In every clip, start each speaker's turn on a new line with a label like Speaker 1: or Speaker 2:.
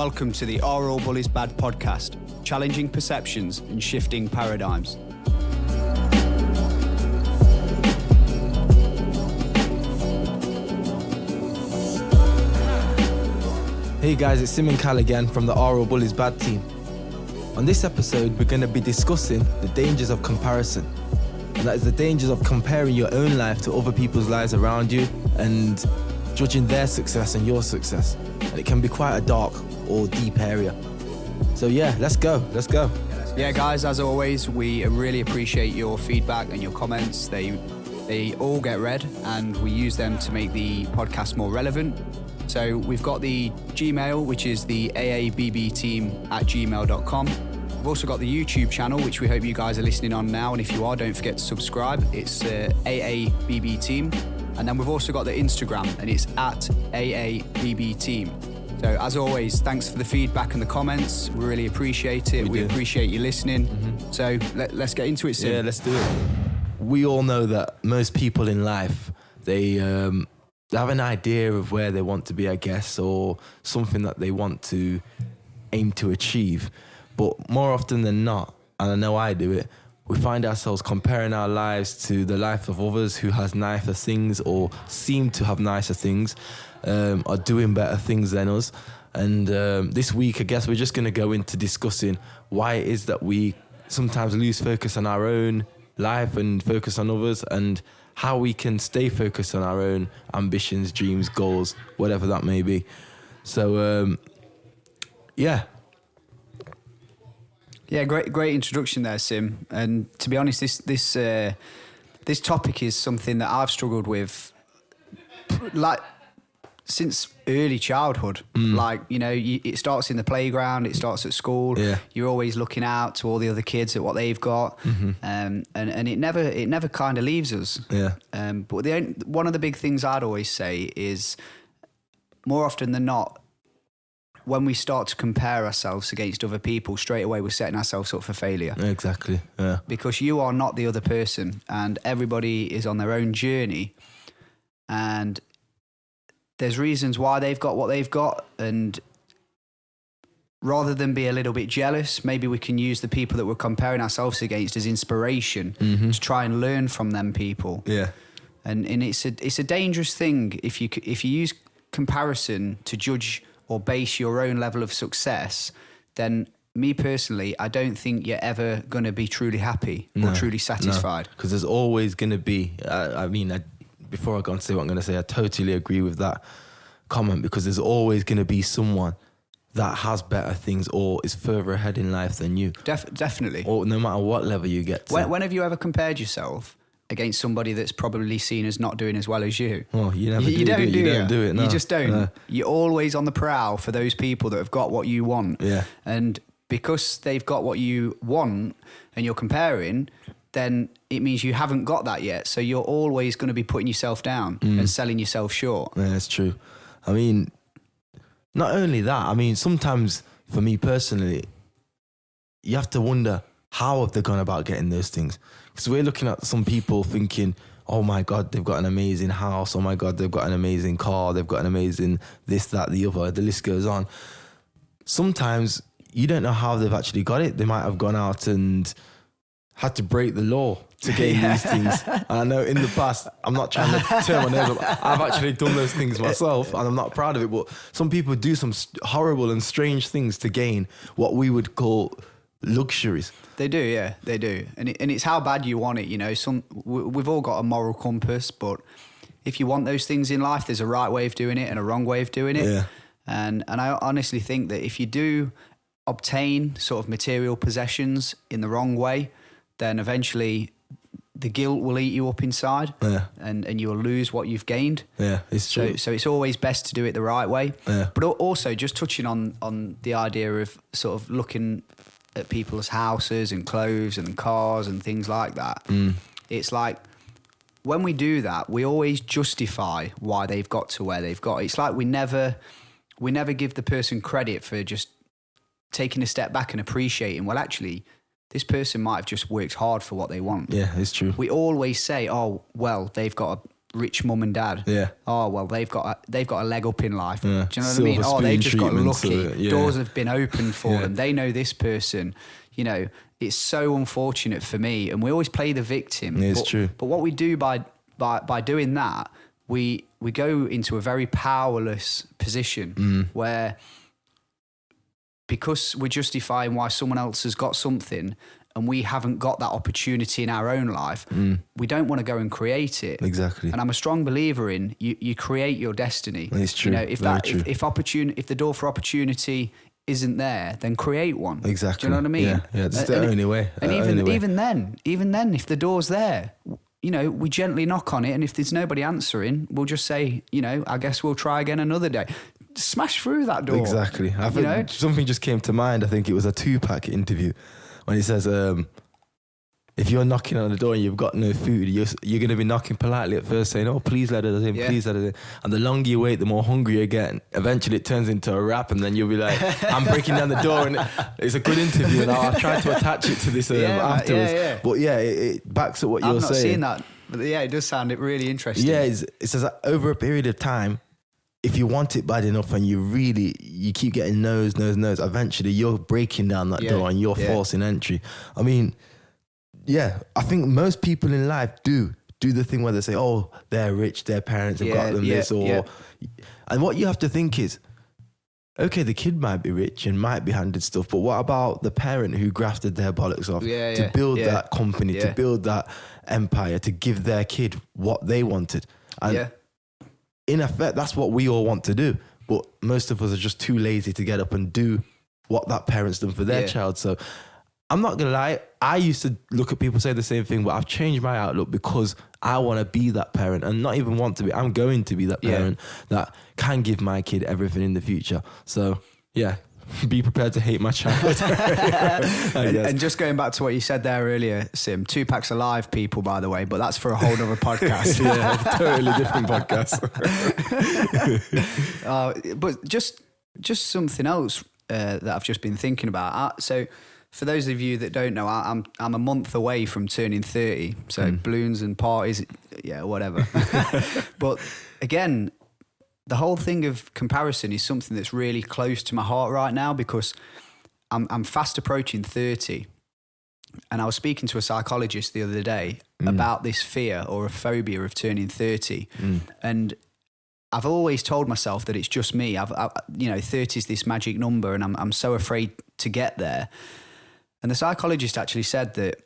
Speaker 1: Welcome to the Are All Bullies Bad podcast, challenging perceptions and shifting paradigms.
Speaker 2: Hey guys, it's Simeon and Callum again from the AABB Bullies Bad Team. On this episode, we're going to be discussing the dangers of comparison. And that is the dangers of comparing your own life to other people's lives around you and judging their success and your success. And it can be quite a dark or deep area. So yeah, let's go.
Speaker 1: Yeah, guys, as always, we really appreciate your feedback and your comments. They all get read and we use them to make the podcast more relevant. So we've got the Gmail, which is the AABB Team @gmail.com. We've also got the YouTube channel, which we hope you guys are listening on now. And if you are, don't forget to subscribe. It's AABB Team. And then we've also got the Instagram, and it's @AABB Team. So as always, thanks for the feedback and the comments. We really appreciate it. We appreciate you listening. Mm-hmm. So let's get into it, Sim.
Speaker 2: Yeah, let's do it. We all know that most people in life, they have an idea of where they want to be, I guess, or something that they want to aim to achieve. But more often than not, and I know I do it, we find ourselves comparing our lives to the life of others who has nicer things or seem to have nicer things, are doing better things than us. And this week, I guess we're just going to go into discussing why it is that we sometimes lose focus on our own life and focus on others, and how we can stay focused on our own ambitions, dreams, goals, whatever that may be. So, yeah.
Speaker 1: Yeah, great introduction there, Sim. And to be honest, this topic is something that I've struggled with, like, since early childhood. Like, you know, it starts in the playground, it starts at school.
Speaker 2: Yeah.
Speaker 1: You're always looking out to all the other kids at what they've got, and it never kind of leaves us.
Speaker 2: Yeah.
Speaker 1: But one of the big things I'd always say is, more often than not, when we start to compare ourselves against other people, straight away we're setting ourselves up for failure.
Speaker 2: Exactly, yeah.
Speaker 1: Because you are not the other person, and everybody is on their own journey, and there's reasons why they've got what they've got. And rather than be a little bit jealous, maybe we can use the people that we're comparing ourselves against as inspiration to try and learn from them people.
Speaker 2: Yeah.
Speaker 1: And it's a dangerous thing if you use comparison to judge or base your own level of success. Then me personally, I don't think you're ever going to be truly happy or truly satisfied.
Speaker 2: Because there's always going to be, before I go on to say what I'm going to say, I totally agree with that comment, because there's always going to be someone that has better things or is further ahead in life than you.
Speaker 1: Definitely.
Speaker 2: Or no matter what level you get to.
Speaker 1: When have you ever compared yourself against somebody that's probably seen as not doing as well as you?
Speaker 2: Oh, you never
Speaker 1: you
Speaker 2: do
Speaker 1: don't
Speaker 2: it.
Speaker 1: do
Speaker 2: You
Speaker 1: it.
Speaker 2: don't do it, no.
Speaker 1: You just don't.
Speaker 2: No.
Speaker 1: You're always on the prowl for those people that have got what you want.
Speaker 2: Yeah.
Speaker 1: And because they've got what you want and you're comparing, then it means you haven't got that yet. So you're always going to be putting yourself down and selling yourself short.
Speaker 2: Yeah, that's true. I mean, not only that, I mean, sometimes for me personally, you have to wonder, how have they gone about getting those things? Because we're looking at some people thinking, oh my God, they've got an amazing house. Oh my God, they've got an amazing car. They've got an amazing this, that, the other. The list goes on. Sometimes you don't know how they've actually got it. They might have gone out and had to break the law to gain these things. And I know in the past, I'm not trying to turn my nose up, I've actually done those things myself and I'm not proud of it, but some people do some horrible and strange things to gain what we would call luxuries.
Speaker 1: They do, yeah, they do. And it's how bad you want it, you know. We've all got a moral compass, but if you want those things in life, there's a right way of doing it and a wrong way of doing it.
Speaker 2: Yeah.
Speaker 1: And I honestly think that if you do obtain sort of material possessions in the wrong way, then eventually the guilt will eat you up inside, and you will lose what you've gained.
Speaker 2: Yeah, it's true.
Speaker 1: So it's always best to do it the right way.
Speaker 2: Yeah.
Speaker 1: But also just touching on the idea of sort of looking at people's houses and clothes and cars and things like that. It's like, when we do that, we always justify why they've got to where they've got. It's like we never give the person credit for just taking a step back and appreciating, well, actually, this person might have just worked hard for what they want.
Speaker 2: Yeah, it's true.
Speaker 1: We always say, oh, well, they've got rich mum and dad.
Speaker 2: Yeah.
Speaker 1: Oh, well, they've got a leg up in life.
Speaker 2: Yeah.
Speaker 1: Do you know what I mean?
Speaker 2: Silver
Speaker 1: Oh, they've
Speaker 2: spoon
Speaker 1: just got
Speaker 2: treatments
Speaker 1: lucky.
Speaker 2: of it, yeah.
Speaker 1: Doors have been opened for
Speaker 2: Yeah.
Speaker 1: them. They know this person. You know, it's so unfortunate for me. And we always play the victim.
Speaker 2: It's true.
Speaker 1: But what we do by doing that, we go into a very powerless position where, because we're justifying why someone else has got something and we haven't got that opportunity in our own life, we don't want to go and create it.
Speaker 2: Exactly.
Speaker 1: And I'm a strong believer in you create your destiny.
Speaker 2: It's true.
Speaker 1: You know, if the door for opportunity isn't there, then create one.
Speaker 2: Exactly.
Speaker 1: Do you know what I mean?
Speaker 2: Yeah, that's the only way.
Speaker 1: And even then, if the door's there, you know, we gently knock on it, and if there's nobody answering, we'll just say, you know, I guess we'll try again another day. Smash through that door.
Speaker 2: Exactly. I think something just came to mind. I think it was a Tupac interview when he says, if you're knocking on the door and you've got no food, you're going to be knocking politely at first, saying, oh, please let us in, please let us in. And the longer you wait, the more hungry you get. And eventually it turns into a rap, and then you'll be like, I'm breaking down the door. And it's a good interview, and I'll try to attach it to this afterwards.
Speaker 1: Yeah.
Speaker 2: But yeah, it backs up what you're saying.
Speaker 1: I've not seen that, but yeah, it does sound really interesting.
Speaker 2: Yeah, it says that over a period of time, if you want it bad enough and you keep getting no's, eventually you're breaking down that door and you're forcing entry. I mean, yeah, I think most people in life do the thing where they say, oh, they're rich, their parents have got them this, and what you have to think is, okay, the kid might be rich and might be handed stuff, but what about the parent who grafted their bollocks off to build that company, to build that empire, to give their kid what they wanted? And in effect, that's what we all want to do. But most of us are just too lazy to get up and do what that parent's done for their child. So I'm not going to lie. I used to look at people say the same thing, but I've changed my outlook because I want to be that parent, and not even want to be. I'm going to be that parent that can give my kid everything in the future. So yeah, be prepared to hate my child.
Speaker 1: And just going back to what you said there earlier, Sim, Tupac's alive, people, by the way, but that's for a whole other podcast.
Speaker 2: Totally different podcast.
Speaker 1: But just something else that I've just been thinking about. So for those of you that don't know, I'm a month away from turning 30. So balloons and parties, whatever. But again, the whole thing of comparison is something that's really close to my heart right now, because I'm fast approaching 30. And I was speaking to a psychologist the other day about this fear or a phobia of turning 30. And I've always told myself that it's just me. 30 is this magic number, and I'm so afraid to get there. And the psychologist actually said that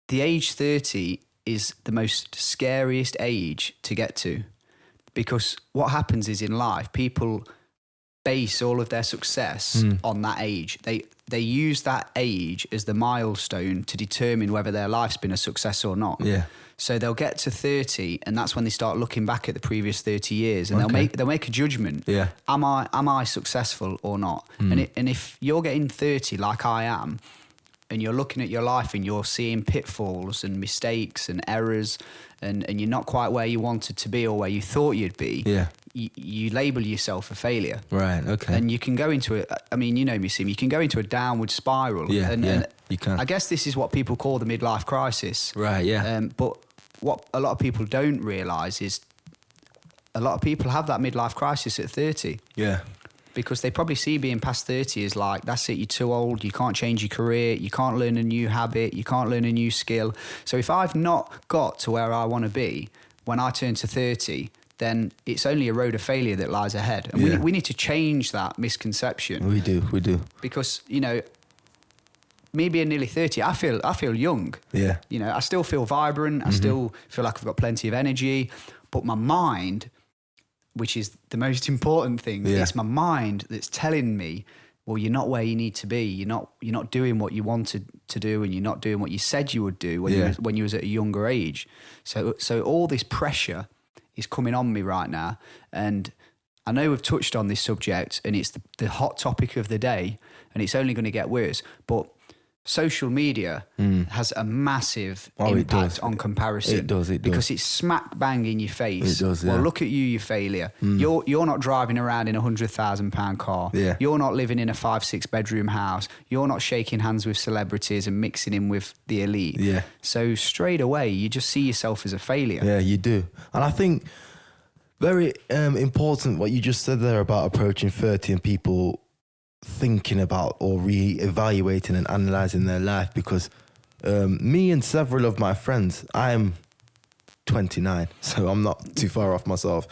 Speaker 1: the age 30 is the most scariest age to get to, because what happens is, in life, people base all of their success on that age. They use that age as the milestone to determine whether their life's been a success or not. Yeah. So they'll get to 30, and that's when they start looking back at the previous 30 years, and they'll make a judgment. Yeah. Am I successful or not? And if you're getting 30 like I am, and you're looking at your life and you're seeing pitfalls and mistakes and errors, and you're not quite where you wanted to be or where you thought you'd be, you label yourself a failure. Right, okay. And you can go into it, I mean, you know me, Sim, you can go into a downward spiral. And you can. I guess this is what people call the midlife crisis. Right, yeah. But what a lot of people don't realise is a lot of people have that midlife crisis at 30. Yeah. Because they probably see being past 30 as like, that's it, you're too old, you can't change your career, you can't learn a new habit, you can't learn a new skill. So if I've not got to where I want to be when I turn to 30, then it's only a road of failure that lies ahead. And we need to change that misconception. We do. Because, you know, me being nearly 30, I feel young. Yeah. You know, I still feel vibrant, I still feel like I've got plenty of energy, but my mind, which is the most important thing. Yeah. It's my mind that's telling me, well, you're not where you need to be. You're not doing what you wanted to do, and you're not doing what you said you would do when you was at a younger age. So all this pressure is coming on me right now. And I know we've touched on this subject, and it's the hot topic of the day, and it's only going to get worse. But social media has a massive
Speaker 2: it
Speaker 1: impact
Speaker 2: does.
Speaker 1: on comparison.
Speaker 2: It does.
Speaker 1: Because it's smack bang in your face.
Speaker 2: It does,
Speaker 1: Well,
Speaker 2: yeah.
Speaker 1: look at you, you failure. You're not driving around in a £100,000 car.
Speaker 2: Yeah.
Speaker 1: You're not living in a 5-6 bedroom house. You're not shaking hands with celebrities and mixing in with the elite.
Speaker 2: Yeah.
Speaker 1: So straight away, you just see yourself as a failure.
Speaker 2: Yeah, you do. And I think very important what you just said there about approaching 30 and people thinking about or re-evaluating and analysing their life, because me and several of my friends, I'm 29, so I'm not too far off myself.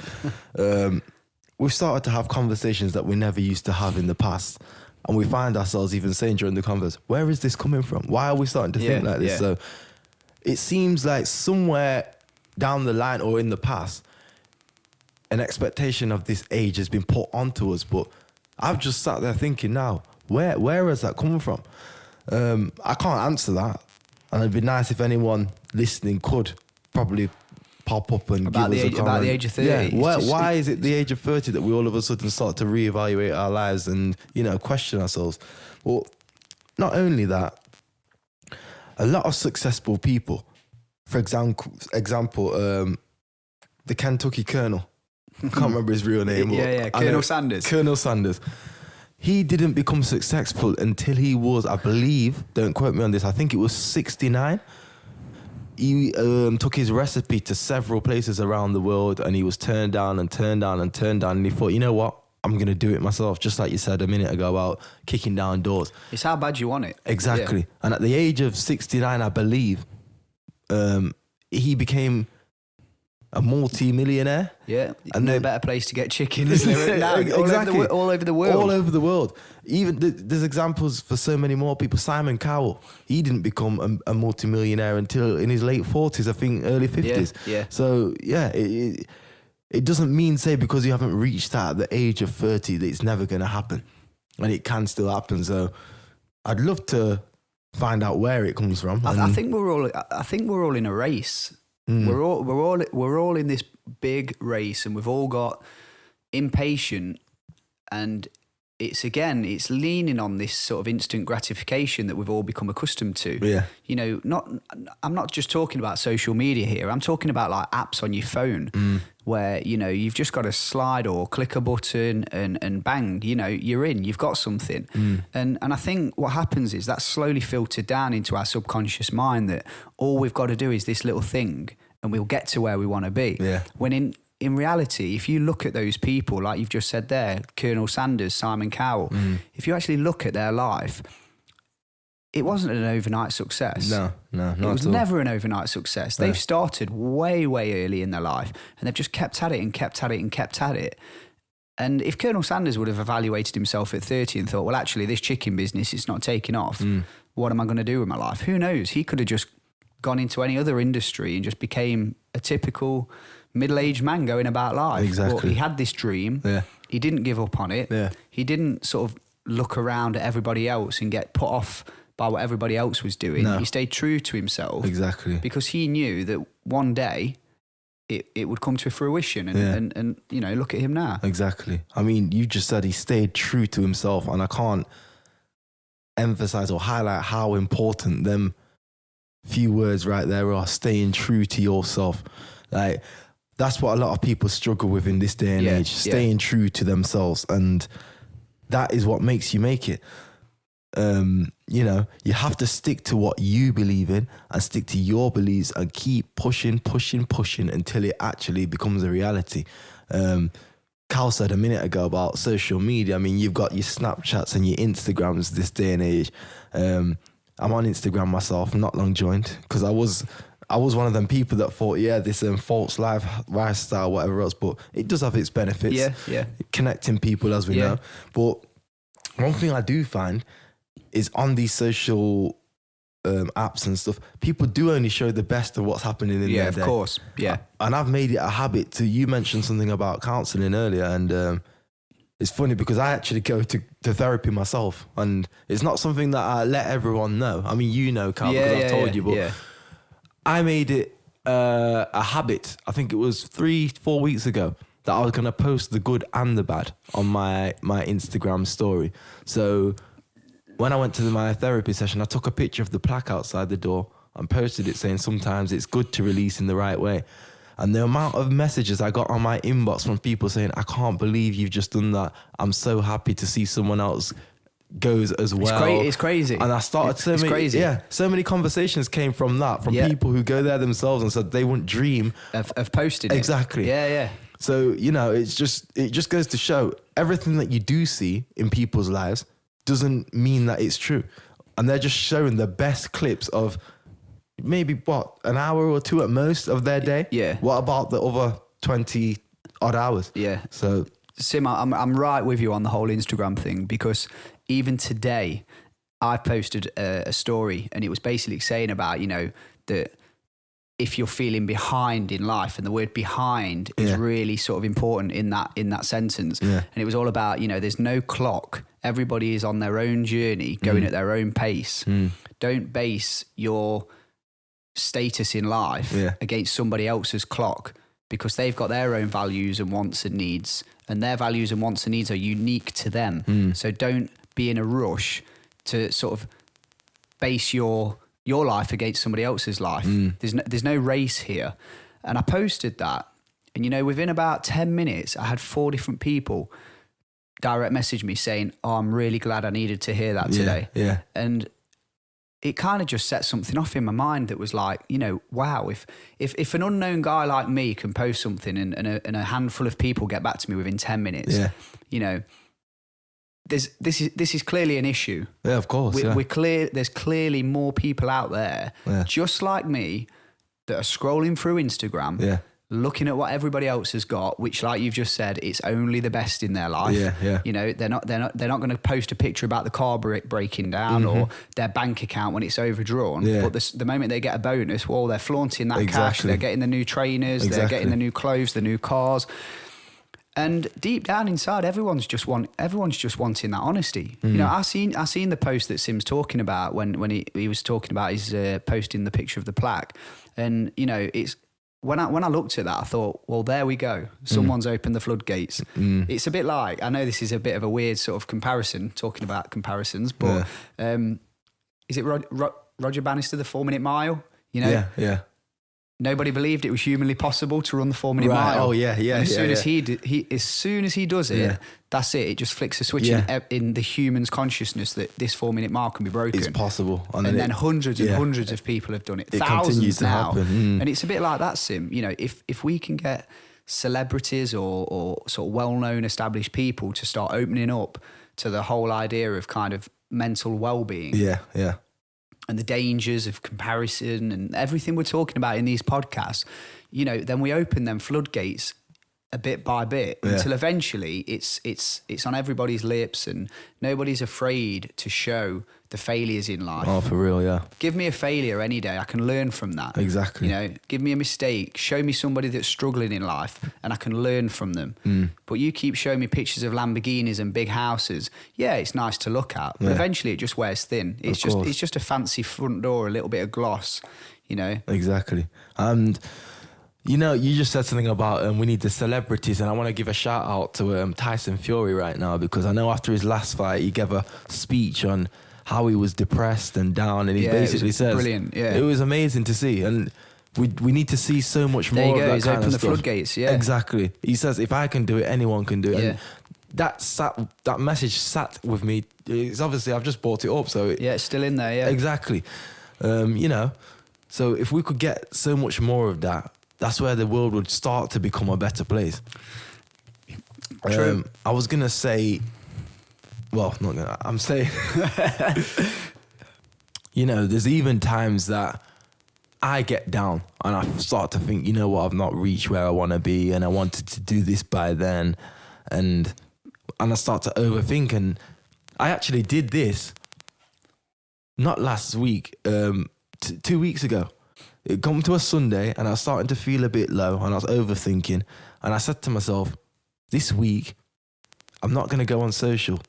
Speaker 2: We've started to have conversations that we never used to have in the past. And we find ourselves even saying during the converse, where is this coming from? Why are we starting to think like this?
Speaker 1: Yeah.
Speaker 2: So it seems like somewhere down the line or in the past, an expectation of this age has been put onto us. But I've just sat there thinking now, where has that come from? I can't answer that. And it'd be nice if anyone listening could probably pop up and
Speaker 1: About
Speaker 2: give us a comment.
Speaker 1: about the age of 30.
Speaker 2: Yeah. Why is it the age of 30 that we all of a sudden start to reevaluate our lives and, question ourselves? Well, not only that, a lot of successful people, for example, the Kentucky Colonel, I can't remember his real name.
Speaker 1: Colonel Sanders.
Speaker 2: Colonel Sanders. He didn't become successful until he was, I believe, don't quote me on this, I think it was 69. He took his recipe to several places around the world, and he was turned down and turned down and turned down. And he thought, you know what? I'm going to do it myself, just like you said a minute ago about kicking down doors.
Speaker 1: It's how bad you want it.
Speaker 2: Exactly.
Speaker 1: Yeah.
Speaker 2: And at the age of 69, I believe, he became a multi-millionaire.
Speaker 1: Yeah,
Speaker 2: and
Speaker 1: no better place to get chicken, is there? Now,
Speaker 2: Exactly.
Speaker 1: all over the world.
Speaker 2: All over the world. Even there's examples for so many more people. Simon Cowell, he didn't become a multi-millionaire until in his late 40s, I think, early 50s.
Speaker 1: Yeah.
Speaker 2: So, yeah, it doesn't mean, say, because you haven't reached that at the age of 30 that it's never going to happen. And it can still happen. So I'd love to find out where it comes from.
Speaker 1: I think we're all in a race. We're all in this big race, and we've all got impatient, and it's leaning on this sort of instant gratification that we've all become accustomed to.
Speaker 2: Yeah.
Speaker 1: I'm not just talking about social media here. I'm talking about like apps on your phone where, you've just got to slide or click a button and bang, you're in, you've got something. And I think what happens is that's slowly filtered down into our subconscious mind that all we've got to do is this little thing and we'll get to where we want to be.
Speaker 2: Yeah.
Speaker 1: When in reality, if you look at those people, like you've just said there, Colonel Sanders, Simon Cowell, if you actually look at their life, it wasn't an overnight success.
Speaker 2: No, not
Speaker 1: it was
Speaker 2: at all.
Speaker 1: never an overnight success. They've started way, way early in their life, and they've just kept at it and kept at it and kept at it. And if Colonel Sanders would have evaluated himself at 30 and thought, well, actually, this chicken business, it's not taking off. What am I going to do with my life? Who knows? He could have just gone into any other industry and just became a typical middle-aged man going about life.
Speaker 2: Exactly.
Speaker 1: But he had this dream.
Speaker 2: Yeah.
Speaker 1: He didn't give up on it.
Speaker 2: Yeah.
Speaker 1: He didn't sort of look around at everybody else and get put off by what everybody else was doing.
Speaker 2: No.
Speaker 1: He stayed true to himself.
Speaker 2: Exactly.
Speaker 1: Because he knew that one day it would come to fruition. And look at him now.
Speaker 2: Exactly. I mean, you just said he stayed true to himself, and I can't emphasize or highlight how important them few words right there are, staying true to yourself. Like, that's what a lot of people struggle with in this day and age, staying true to themselves. And that is what makes you make it. You have to stick to what you believe in and stick to your beliefs and keep pushing until it actually becomes a reality. Cal said a minute ago about social media. I mean, you've got your Snapchats and your Instagrams this day and age. I'm on Instagram myself, not long joined, because I was one of them people that thought, this false lifestyle, whatever else, but it does have its benefits.
Speaker 1: Yeah.
Speaker 2: Connecting people, as we know. But one thing I do find is on these social apps and stuff, people do only show the best of what's happening in their day.
Speaker 1: Yeah, of course. Yeah.
Speaker 2: And I've made it a habit to, you mentioned something about counselling earlier, and it's funny because I actually go to therapy myself, and it's not something that I let everyone know. I mean, Cal, because I've told you, but I made it a habit. I think it was 3-4 weeks ago that I was going to post the good and the bad on my Instagram story. So when I went to my therapy session, I took a picture of the plaque outside the door and posted it saying sometimes it's good to release in the right way. And the amount of messages I got on my inbox from people saying, I can't believe you've just done that. I'm so happy to see someone else goes as well.
Speaker 1: It's crazy.
Speaker 2: And I started so many conversations came from that, from people who go there themselves and said they wouldn't dream
Speaker 1: of posting it.
Speaker 2: Exactly.
Speaker 1: Yeah.
Speaker 2: So, you know, it just goes to show everything that you do see in people's lives doesn't mean that it's true. And they're just showing the best clips of maybe an hour or two at most of their day.
Speaker 1: Yeah.
Speaker 2: What about the other 20 odd hours?
Speaker 1: Yeah.
Speaker 2: So
Speaker 1: Sim, I'm right with you on the whole Instagram thing, because even today I posted a story and it was basically saying about, you know, that if you're feeling behind in life, and the word behind is really sort of important in that sentence. Yeah. And it was all about, you know, there's no clock. Everybody is on their own journey, going at their own pace. Don't base your status in life against somebody else's clock, because they've got their own values and wants and needs, and their values and wants and needs are unique to them. So don't be in a rush to sort of base your life against somebody else's life. There's no race here. And I posted that, and you know, within about 10 minutes I had 4 different people direct message me saying, oh, I'm really glad I needed to hear that today. Yeah. And it kind of just set something off in my mind that was like, you know, wow, if an unknown guy like me can post something and a handful of people get back to me within 10 minutes, you know, this is clearly an issue.
Speaker 2: Yeah, of course.
Speaker 1: There's clearly more people out there, just like me, that are scrolling through Instagram, looking at what everybody else has got, which, like you've just said, it's only the best in their life. You know, they're not going to post a picture about the car breaking down or their bank account when it's overdrawn. But the moment they get a bonus, well, they're flaunting that cash. They're getting the new trainers. They're getting the new clothes, the new cars. And deep down inside, everyone's just wanting that honesty. You know, I seen the post that Sim's talking about when he was talking about his posting the picture of the plaque, and you know, it's when I looked at that, I thought, well, there we go. Someone's opened the floodgates. It's a bit like, I know this is a bit of a weird sort of comparison, talking about comparisons, but is it Roger Bannister, the 4-minute mile? You know, nobody believed it was humanly possible to run the 4-minute mile.
Speaker 2: Oh yeah.
Speaker 1: As soon as he does it, that's it. It just flicks a switch in the human's consciousness that this 4-minute mile can be broken.
Speaker 2: It's possible.
Speaker 1: And then hundreds and hundreds of people have done it. Thousands now. And it's a bit like that, Sim. You know, if we can get celebrities or sort of well-known established people to start opening up to the whole idea of kind of mental well-being. And the dangers of comparison and everything we're talking about in these podcasts, you know, then we open them floodgates a bit by bit until eventually it's on everybody's lips and nobody's afraid to show the failures in life.
Speaker 2: Oh, for real, yeah.
Speaker 1: Give me a failure any day. I can learn from that.
Speaker 2: Exactly.
Speaker 1: You know, give me a mistake. Show me somebody that's struggling in life and I can learn from them. But you keep showing me pictures of Lamborghinis and big houses. Yeah, it's nice to look at, but eventually it just wears thin. It's just a fancy front door, a little bit of gloss, you know.
Speaker 2: Exactly. And you know, you just said something about we need the celebrities, and I want to give a shout out to Tyson Fury right now, because I know after his last fight, he gave a speech on how he was depressed and down, and he basically says,
Speaker 1: brilliant,
Speaker 2: it was amazing to see, and we need to see so much
Speaker 1: there
Speaker 2: more
Speaker 1: you go.
Speaker 2: of that
Speaker 1: He's
Speaker 2: kind of
Speaker 1: opened the
Speaker 2: stuff.
Speaker 1: Floodgates,
Speaker 2: Exactly. He says, if I can do it, anyone can do it. And that message sat with me. It's obviously, I've just brought it up, so
Speaker 1: it's still in there.
Speaker 2: Exactly. You know, so if we could get so much more of that, that's where the world would start to become a better place.
Speaker 1: True.
Speaker 2: I was going to say, well, not gonna, I'm saying, you know, there's even times that I get down and I start to think, you know what, I've not reached where I want to be and I wanted to do this by then. And I start to overthink. And I actually did this, not last week, 2 weeks ago. It come to a Sunday and I was starting to feel a bit low and I was overthinking. And I said to myself, this week, I'm not going to go on social.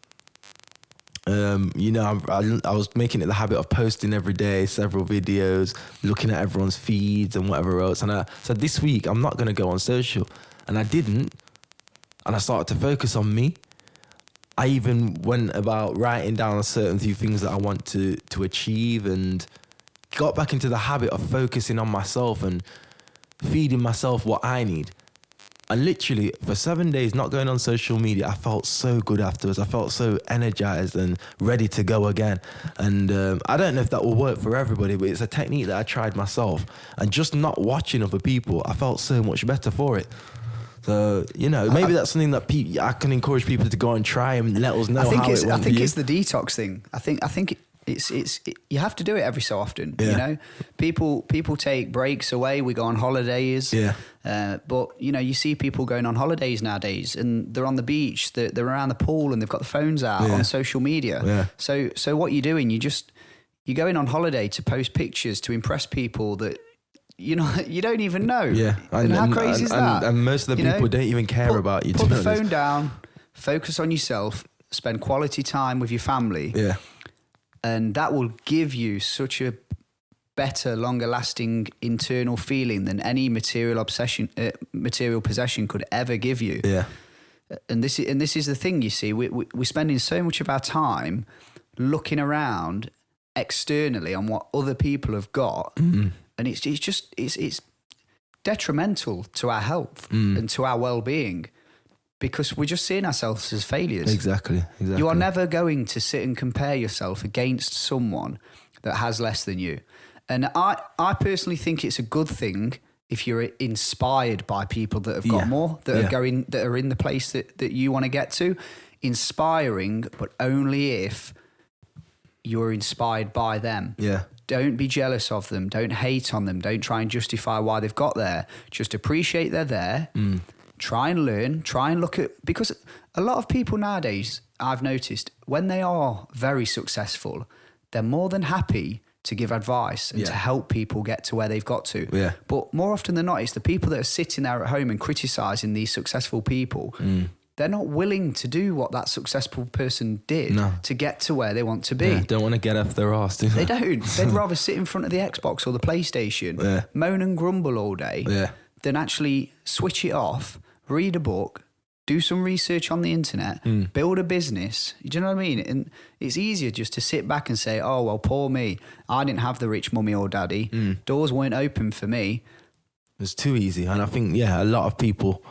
Speaker 2: You know, I was making it the habit of posting every day, several videos, looking at everyone's feeds and whatever else. And I said, this week, I'm not going to go on social. And I didn't. And I started to focus on me. I even went about writing down a certain few things that I want to achieve, and got back into the habit of focusing on myself and feeding myself what I need. And literally for 7 days not going on social media, I felt so good afterwards. I felt so energized and ready to go again. And I don't know if that will work for everybody, but it's a technique that I tried myself. And just not watching other people, I felt so much better for it. So, you know, maybe that's something that I can encourage people to go and try and let us know how it went for you.
Speaker 1: I think it's the detox thing. I think it's you have to do it every so often. You know, people take breaks away. We go on holidays. But you know, you see people going on holidays nowadays, and they're on the beach, they're around the pool, and they've got the phones out on social media. So what you're doing, you're going on holiday to post pictures to impress people that you don't even know. And how crazy is that?
Speaker 2: And most of the people don't even care about you.
Speaker 1: Put the phone down, focus on yourself, spend quality time with your family. And that will give you such a better, longer lasting internal feeling than any material possession could ever give you. And this is the thing, you see, we're spending so much of our time looking around externally on what other people have got. And it's detrimental to our health and to our well-being, because we're just seeing ourselves as failures.
Speaker 2: Exactly.
Speaker 1: You are never going to sit and compare yourself against someone that has less than you. And I personally think it's a good thing if you're inspired by people that have got more, that are in the place that you want to get to. Inspiring, but only if you're inspired by them. Don't be jealous of them. Don't hate on them. Don't try and justify why they've got there. Just appreciate they're there. Try and learn. Try and look at... Because a lot of people nowadays, I've noticed, when they are very successful, they're more than happy to give advice and to help people get to where they've got to. But more often than not, it's the people that are sitting there at home and criticising these successful people. They're not willing to do what that successful person did to get to where they want to be.
Speaker 2: Don't want to get off their arse, do they?
Speaker 1: They don't. They'd rather sit in front of the Xbox or the PlayStation, moan and grumble all day, than actually switch it off, read a book, do some research on the internet, build a business. Do you know what I mean? And it's easier just to sit back and say, oh, well, poor me. I didn't have the rich mummy or daddy. Doors weren't open for me.
Speaker 2: It's too easy. And I think, a lot of people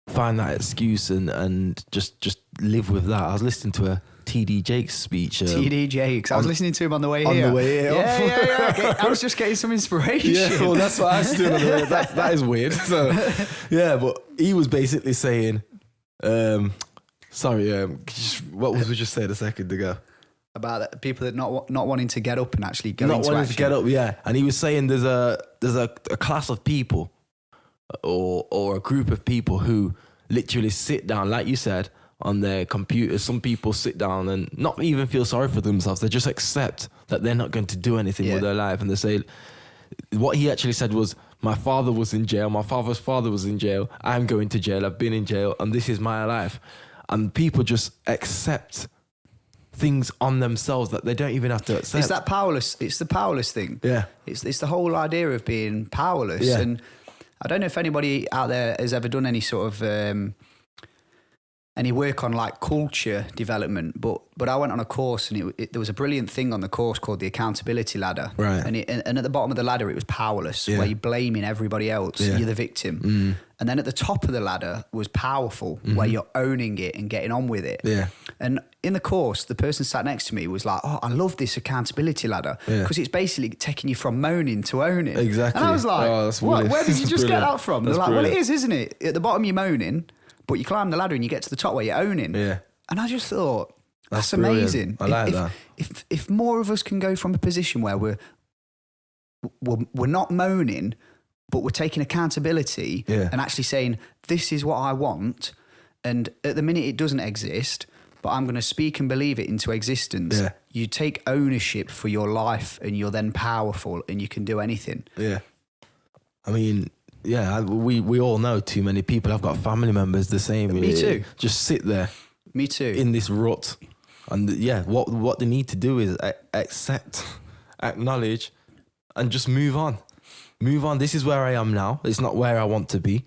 Speaker 2: find that excuse and just live with that. I was listening to a TD Jakes speech.
Speaker 1: TD Jakes. I was listening to him on the way here.
Speaker 2: On the way here.
Speaker 1: Yeah. I was just getting some inspiration.
Speaker 2: Well, that's what I was doing on the way. That is weird. So, but he was basically saying, what was we just saying a second ago?
Speaker 1: About people that not wanting to get up and actually go into action.
Speaker 2: Not wanting to get up, And he was saying there's a class of people or a group of people who literally sit down, like you said, on their computers. Some people sit down and not even feel sorry for themselves. They just accept that they're not going to do anything with their life. And they say, what he actually said was, my father was in jail, my father's father was in jail, I'm going to jail, I've been in jail, and this is my life. And people just accept things on themselves that they don't even have to accept.
Speaker 1: It's that powerless, it's the powerless thing. It's the whole idea of being powerless. And I don't know if anybody out there has ever done any sort of any work on like culture development, but I went on a course and there was a brilliant thing on the course called the accountability ladder. And at the bottom of the ladder, it was powerless, where you're blaming everybody else. You're the victim. And then at the top of the ladder was powerful, where you're owning it and getting on with it. And in the course, the person sat next to me was like, oh, I love this accountability ladder, because it's basically taking you from moaning to owning.
Speaker 2: Exactly.
Speaker 1: And I was like, where did you just get that from? They're like, well, it is, isn't it? At the bottom, you're moaning, but you climb the ladder and you get to the top where you're owning. And I just thought, that's amazing.
Speaker 2: I like that.
Speaker 1: If more of us can go from a position where we're not moaning, but we're taking accountability and actually saying, this is what I want. And at the minute it doesn't exist, but I'm going to speak and believe it into existence. You take ownership for your life and you're then powerful and you can do anything.
Speaker 2: I mean, we all know too many people. I've got family members the same.
Speaker 1: Me too.
Speaker 2: Just sit there.
Speaker 1: Me too.
Speaker 2: In this rut. And what they need to do is accept, acknowledge, and just move on. Move on. This is where I am now. It's not where I want to be,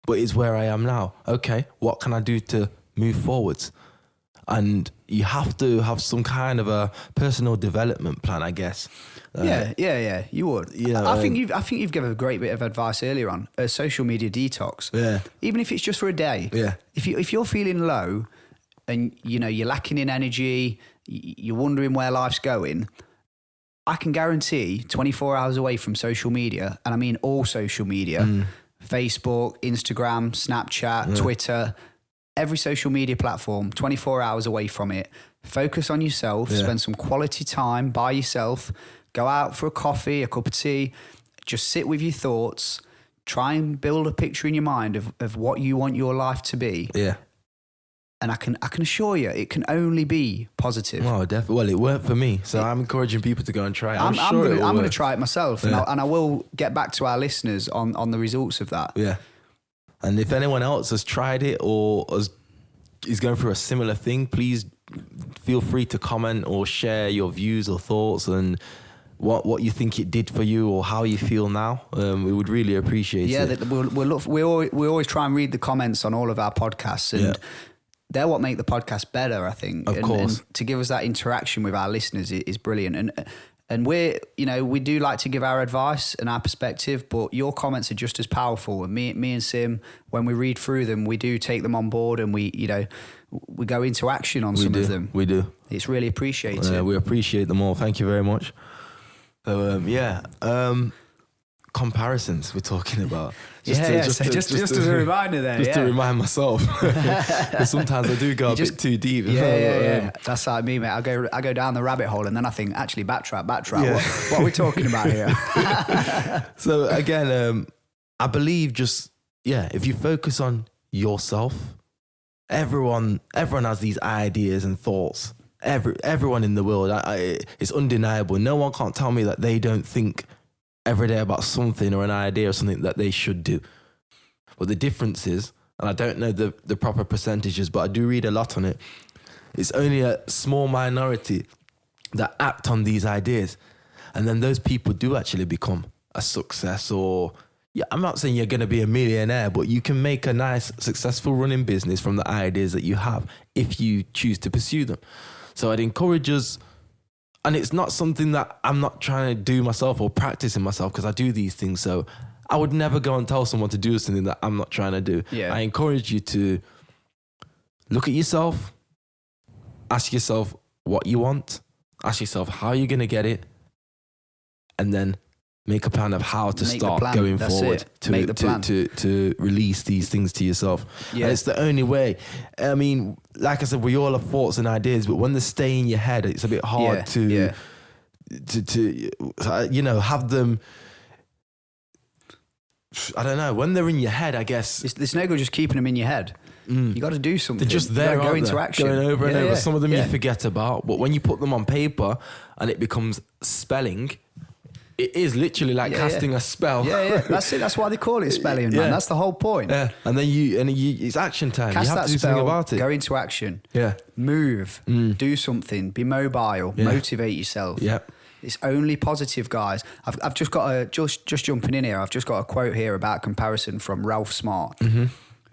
Speaker 2: but it's where I am now. Okay, what can I do to move forwards? and you have to have some kind of a personal development plan, I guess.
Speaker 1: Yeah, you would.
Speaker 2: Yeah,
Speaker 1: I think you've given a great bit of advice earlier on. A social media detox.
Speaker 2: Yeah.
Speaker 1: Even if it's just for a day.
Speaker 2: Yeah.
Speaker 1: If you're feeling low, and you're lacking in energy, you're wondering where life's going, I can guarantee 24 hours away from social media, and I mean all social media, Facebook, Instagram, Snapchat, Twitter, every social media platform, 24 hours away from it. Focus on yourself, spend some quality time by yourself, go out for a coffee, a cup of tea, just sit with your thoughts, try and build a picture in your mind of what you want your life to be.
Speaker 2: Yeah.
Speaker 1: And I can assure you, it can only be positive.
Speaker 2: Oh, definitely. Well, it worked for me, so I'm encouraging people to go and try it. I'm
Speaker 1: going to try it myself, and I will get back to our listeners on the results of that.
Speaker 2: Yeah. And if anyone else has tried it or is going through a similar thing, please feel free to comment or share your views or thoughts and what you think it did for you or how you feel now. We would really appreciate it.
Speaker 1: Yeah, we always try and read the comments on all of our podcasts, and they're what make the podcast better, I think.
Speaker 2: Of course.
Speaker 1: And to give us that interaction with our listeners is brilliant. And we do like to give our advice and our perspective, but your comments are just as powerful. And me and Sim, when we read through them, we do take them on board, and we go into action on some of them.
Speaker 2: We do.
Speaker 1: It's really appreciated.
Speaker 2: We appreciate them all. Thank you very much. So, comparisons we're talking about.
Speaker 1: Just as a reminder there.
Speaker 2: Just to remind myself. Because sometimes I do go a bit too deep.
Speaker 1: Yeah. That's like me, mate. I go down the rabbit hole, and then I think, actually, backtrack.
Speaker 2: Yeah.
Speaker 1: What are we talking about here?
Speaker 2: So again, I believe if you focus on yourself, everyone has these ideas and thoughts. Everyone in the world, it's undeniable. No one can't tell me that they don't think every day about something or an idea or something that they should do. But the difference is, and I don't know the proper percentages, but I do read a lot on it, it's only a small minority that act on these ideas. And then those people do actually become a success, or, I'm not saying you're going to be a millionaire, but you can make a nice, successful running business from the ideas that you have if you choose to pursue them. So I'd encourage us. And it's not something that I'm not trying to do myself or practice in myself, because I do these things. So I would never go and tell someone to do something that I'm not trying to do.
Speaker 1: Yeah.
Speaker 2: I encourage you to look at yourself, ask yourself what you want, ask yourself how you're going to get it, and then make a plan of how to start going forward to release these things to yourself. Yeah. And it's the only way. I mean, like I said, we all have thoughts and ideas, but when they stay in your head, it's a bit hard to have them. I don't know. When they're in your head, I guess
Speaker 1: there's no good just keeping them in your head. You got to do something.
Speaker 2: They're just there,
Speaker 1: go into action,
Speaker 2: going over and over. Some of them you forget about, but when you put them on paper and it becomes spelling, it is literally like casting a spell.
Speaker 1: Yeah. That's it. That's why they call it spelling, man. That's the whole point.
Speaker 2: Yeah. And then it's action time.
Speaker 1: Cast
Speaker 2: you have
Speaker 1: that
Speaker 2: to do
Speaker 1: spell,
Speaker 2: something about it.
Speaker 1: Go into action.
Speaker 2: Yeah.
Speaker 1: Move. Do something. Be mobile.
Speaker 2: Yeah.
Speaker 1: Motivate yourself.
Speaker 2: Yeah.
Speaker 1: It's only positive, guys. I've just got just jumping in here. I've just got a quote here about comparison from Ralph Smart. Mm-hmm.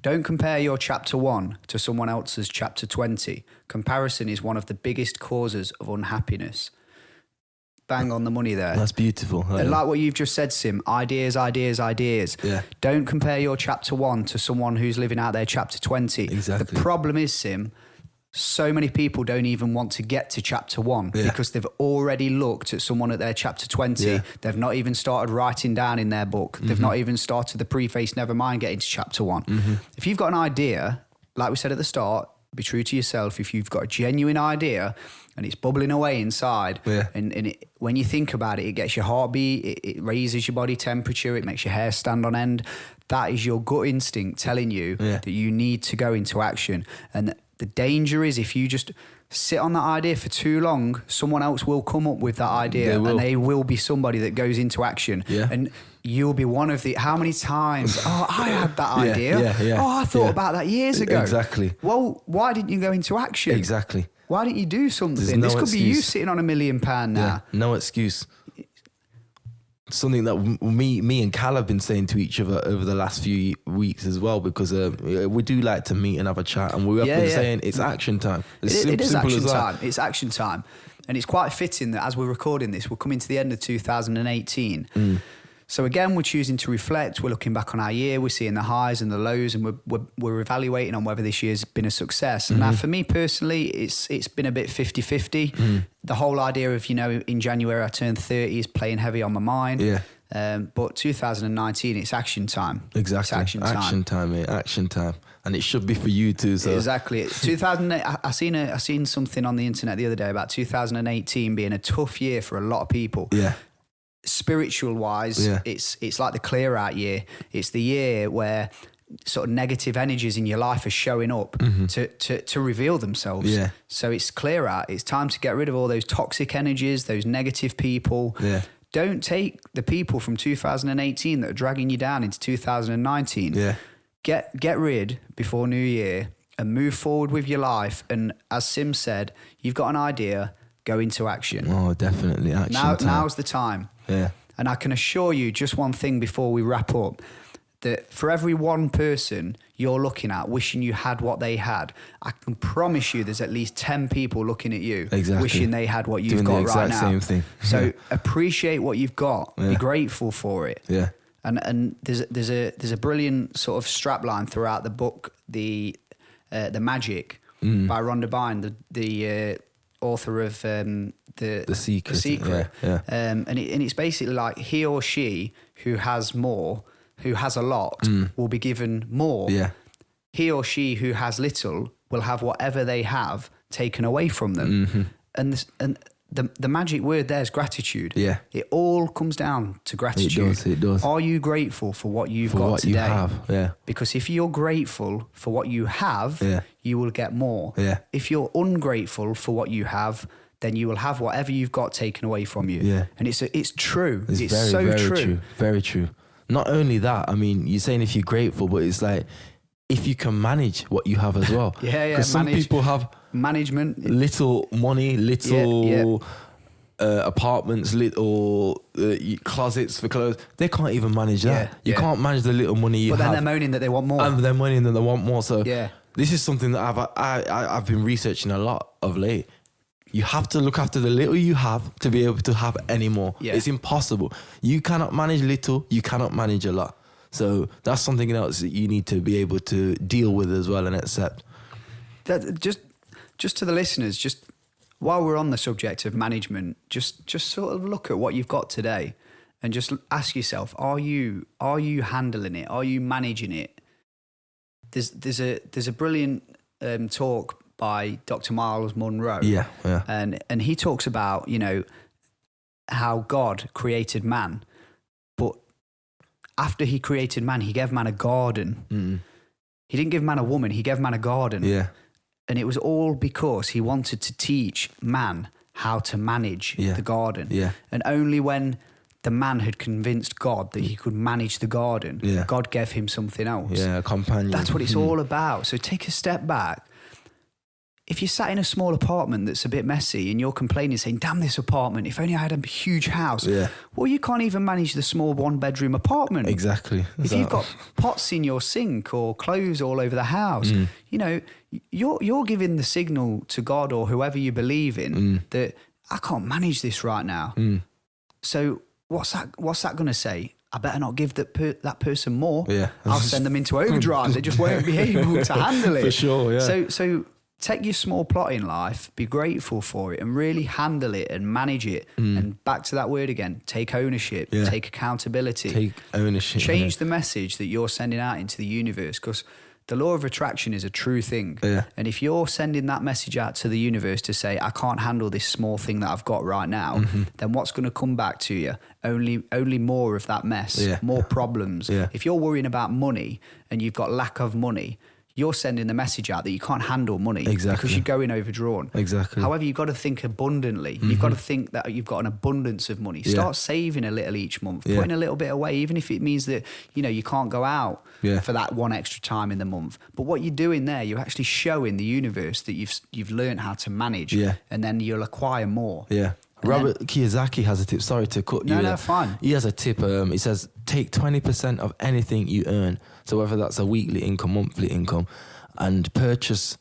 Speaker 1: Don't compare your chapter 1 to someone else's chapter 20. Comparison is one of the biggest causes of unhappiness. Bang on the money there.
Speaker 2: That's beautiful.
Speaker 1: And like what you've just said, Sim, ideas.
Speaker 2: Yeah.
Speaker 1: Don't compare your chapter 1 to someone who's living out their chapter 20.
Speaker 2: Exactly.
Speaker 1: The problem is, Sim, so many people don't even want to get to chapter 1 because they've already looked at someone at their chapter 20. Yeah. They've not even started writing down in their book. Mm-hmm. They've not even started the preface, never mind getting to chapter 1. Mm-hmm. If you've got an idea, like we said at the start, be true to yourself. If you've got a genuine idea and it's bubbling away inside, and when you think about it, it gets your heartbeat, it raises your body temperature, it makes your hair stand on end. That is your gut instinct telling you that you need to go into action. And the danger is if you just sit on that idea for too long, someone else will come up with that idea and they will be somebody that goes into action. Yeah. And you'll be one of the, how many times, I had that idea. I thought about that years ago.
Speaker 2: Exactly.
Speaker 1: Well, why didn't you go into action?
Speaker 2: Exactly.
Speaker 1: Why didn't you do something?
Speaker 2: No
Speaker 1: this could
Speaker 2: excuse.
Speaker 1: be you sitting on £1 million now.
Speaker 2: No excuse. something that me and Cal have been saying to each other over the last few weeks as well, because we do like to meet and have a chat, and we have been saying it's action time.
Speaker 1: It is action time. It's action time. And it's quite fitting that as we're recording this, we're coming to the end of 2018. So again, we're choosing to reflect. We're looking back on our year. We're seeing the highs and the lows, and we're evaluating on whether this year's been a success. And now for me personally, it's been a bit 50-50. The whole idea of, in January I turned 30 is playing heavy on my mind. Yeah. But 2019, it's action time.
Speaker 2: Exactly.
Speaker 1: It's
Speaker 2: action time, mate. Action time. And it should be for you too. So.
Speaker 1: Exactly. 2008. I seen something on the internet the other day about 2018 being a tough year for a lot of people. Yeah. Spiritual wise, it's like the clear out year. It's the year where sort of negative energies in your life are showing up to reveal themselves. Yeah. So it's clear out. It's time to get rid of all those toxic energies, those negative people. Yeah. Don't take the people from 2018 that are dragging you down into 2019. Yeah. Get rid before New Year and move forward with your life. And as Sim said, you've got an idea, go into action.
Speaker 2: Oh, definitely. Action time.
Speaker 1: Now's the time. Yeah. And I can assure you just one thing before we wrap up, that for every one person you're looking at wishing you had what they had, I can promise you there's at least 10 people looking at you wishing they had what you've got right now. Same thing. So appreciate what you've got. Yeah. Be grateful for it. Yeah. And there's a brilliant sort of strapline throughout the book, the Magic by Rhonda Byrne, the author of the Secret. Yeah. And it's basically like he or she who has more, who has a lot, will be given more. Yeah. He or she who has little will have whatever they have taken away from them. And the magic word there is gratitude. Yeah. It all comes down to gratitude.
Speaker 2: It does.
Speaker 1: Are you grateful for what you've got today?
Speaker 2: You have. Yeah.
Speaker 1: Because if you're grateful for what you have, you will get more. Yeah. If you're ungrateful for what you have, then you will have whatever you've got taken away from you. Yeah. And it's true. It's very, so
Speaker 2: very
Speaker 1: true.
Speaker 2: Very true. Not only that, I mean, you're saying if you're grateful, but it's like if you can manage what you have as well.
Speaker 1: Yeah.
Speaker 2: Because some people have
Speaker 1: management,
Speaker 2: little money, little apartments, little closets for clothes. They can't even manage that. You can't manage the little money you have.
Speaker 1: But then they're moaning that they want more.
Speaker 2: And they're moaning that they want more. So this is something that I've been researching a lot of late. You have to look after the little you have to be able to have any more. Yeah. It's impossible. You cannot manage little, you cannot manage a lot. So that's something else that you need to be able to deal with as well and accept.
Speaker 1: That just to the listeners, just while we're on the subject of management, just sort of look at what you've got today and just ask yourself, are you handling it? Are you managing it? There's a brilliant talk by Dr. Miles Monroe. Yeah. And he talks about, how God created man, but after he created man, he gave man a garden. He didn't give man a woman, he gave man a garden. Yeah. And it was all because he wanted to teach man how to manage the garden. Yeah. And only when the man had convinced God that he could manage the garden, God gave him something else.
Speaker 2: Yeah, a companion.
Speaker 1: That's what it's all about. So take a step back. If you're sat in a small apartment that's a bit messy and you're complaining, saying, damn this apartment, if only I had a huge house. Yeah. Well, you can't even manage the small one-bedroom apartment.
Speaker 2: Exactly.
Speaker 1: If you've got pots in your sink or clothes all over the house, you're giving the signal to God or whoever you believe in that I can't manage this right now. So what's that going to say? I better not give that person more. Yeah. I'll send them into overdrive. They just won't be able to handle it.
Speaker 2: For sure, yeah.
Speaker 1: So take your small plot in life, be grateful for it and really handle it and manage it. And back to that word again, take ownership, take accountability.
Speaker 2: Take ownership.
Speaker 1: Change the message that you're sending out into the universe, because the law of attraction is a true thing. Yeah. And if you're sending that message out to the universe to say, I can't handle this small thing that I've got right now, then what's going to come back to you? Only more of that mess, more problems. Yeah. If you're worrying about money and you've got lack of money, you're sending the message out that you can't handle money because you're going overdrawn. Exactly. However, you've got to think abundantly. You've got to think that you've got an abundance of money. Start saving a little each month, putting a little bit away, even if it means that, you can't go out for that one extra time in the month. But what you're doing there, you're actually showing the universe that you've learned how to manage, and then you'll acquire more. Yeah.
Speaker 2: Robert Kiyosaki has a tip. Sorry to cut you.
Speaker 1: No, fine.
Speaker 2: He has a tip. He says, take 20% of anything you earn. So whether that's a weekly income, monthly income, and purchase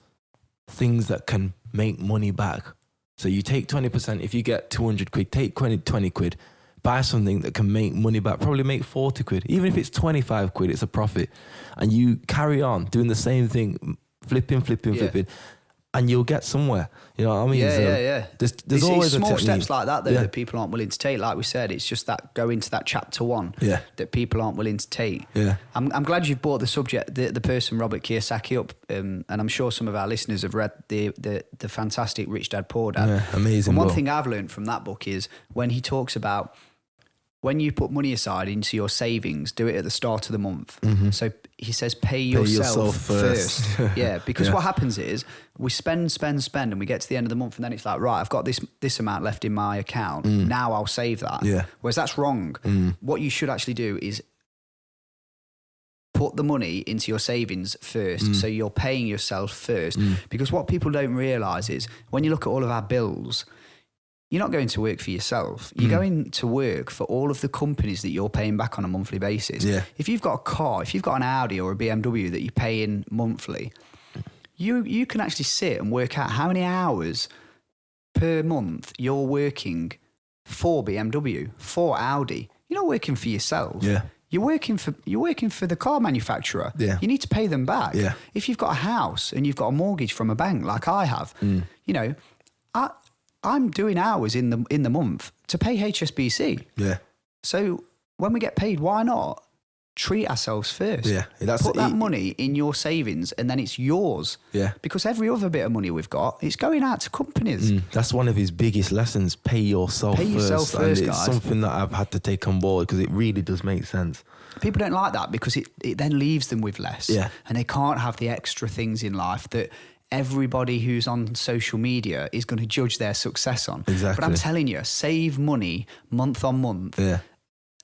Speaker 2: things that can make money back. So you take 20%. If you get 200 quid, take 20 quid. Buy something that can make money back, probably make 40 quid. Even if it's 25 quid, it's a profit. And you carry on doing the same thing, flipping. And you'll get somewhere. You know what I mean?
Speaker 1: Yeah.
Speaker 2: There's always
Speaker 1: small
Speaker 2: a technique.
Speaker 1: steps like that, though, that people aren't willing to take. Like we said, it's just that go into that chapter 1 that people aren't willing to take.
Speaker 2: Yeah.
Speaker 1: I'm glad you've brought the subject, the person Robert Kiyosaki up, and I'm sure some of our listeners have read the fantastic Rich Dad Poor Dad.
Speaker 2: Yeah, amazing.
Speaker 1: And one thing I've learned from that book is when he talks about when you put money aside into your savings, do it at the start of the month. Mm-hmm. So he says, pay yourself first. Yeah, because what happens is we spend, and we get to the end of the month, and then it's like, right, I've got this amount left in my account. Now I'll save that. Yeah. Whereas that's wrong. What you should actually do is put the money into your savings first. So you're paying yourself first. Because what people don't realise is when you look at all of our bills, you're not going to work for yourself. You're going to work for all of the companies that you're paying back on a monthly basis. Yeah. If you've got a car, if you've got an Audi or a BMW that you're paying monthly, you can actually sit and work out how many hours per month you're working for BMW, for Audi. You're not working for yourself. Yeah. You're working for the car manufacturer. Yeah. You need to pay them back. Yeah. If you've got a house and you've got a mortgage from a bank like I have, you know, I'm doing hours in the month to pay HSBC. Yeah. So when we get paid, why not treat ourselves first? Yeah. Put that money in your savings and then it's yours. Yeah. Because every other bit of money we've got, it's going out to companies.
Speaker 2: That's one of his biggest lessons. Pay yourself first. And it's guys. Something that I've had to take on board because it really does make sense.
Speaker 1: People don't like that because it then leaves them with less. Yeah. And they can't have the extra things in life that everybody who's on social media is going to judge their success on. Exactly. But I'm telling you, save money month on month